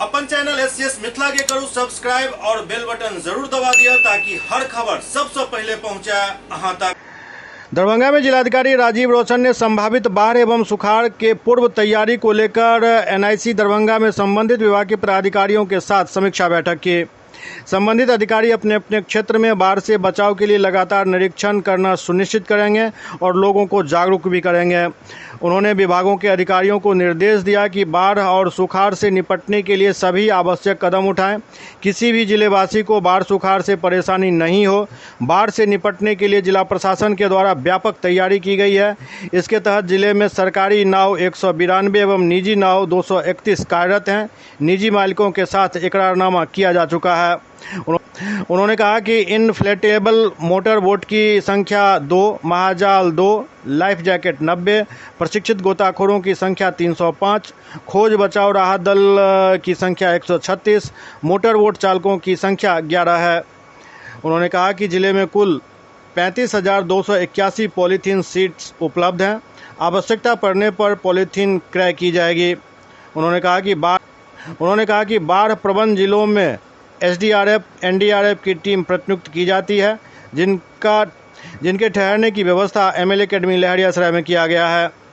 अपन channel SCS Mithila के करू subscribe और बेल बटन जरूर दबा दिया ताकि हर खबर सबसे पहले पहुंचे अहां तक। दरभंगा में जिलाधिकारी राजीव रोशन ने संभावित बाढ़ एवं सुखाड़ के पूर्व तैयारी को लेकर एनआईसी दरभंगा में संबंधित विभाग के पदाधिकारियों के साथ समीक्षा बैठक की। संबंधित अधिकारी अपने अपने क्षेत्र में बाढ़ से बचाव के लिए लगातार निरीक्षण करना सुनिश्चित करेंगे और लोगों को जागरूक भी करेंगे। उन्होंने विभागों के अधिकारियों को निर्देश दिया कि बाढ़ और सुखाड़ से निपटने के लिए सभी आवश्यक कदम उठाएं। किसी भी जिलेवासी को बाढ़ सुखाड़ से परेशानी नहीं हो। बाढ़ से निपटने के लिए जिला प्रशासन के द्वारा व्यापक तैयारी की गई है। इसके तहत जिले में सरकारी नाव 192 एवं निजी नाव 231 कार्यरत हैं। निजी मालिकों के साथ इकरारनामा किया जा चुका है। उन्होंने कहा कि इनफ्लेटेबल मोटर बोट की संख्या 2, महाजाल 2, लाइफ जैकेट 90, प्रशिक्षित गोताखोरों की संख्या 305, खोज बचाव राहत दल की संख्या 136, मोटर बोट चालकों की संख्या 11 है। उन्होंने कहा कि जिले में कुल 35,281 पॉलीथीन सीट्स उपलब्ध हैं। आवश्यकता पड़ने पर पॉलीथीन क्रय की जाएगी। उन्होंने कहा कि बाढ़ प्रबंध जिलों में एसडीआरएफ, एनडीआरएफ की टीम प्रतिनियुक्त की जाती है, जिनके ठहरने की व्यवस्था एमएलए अकेडमी लहरियासराय में किया गया है।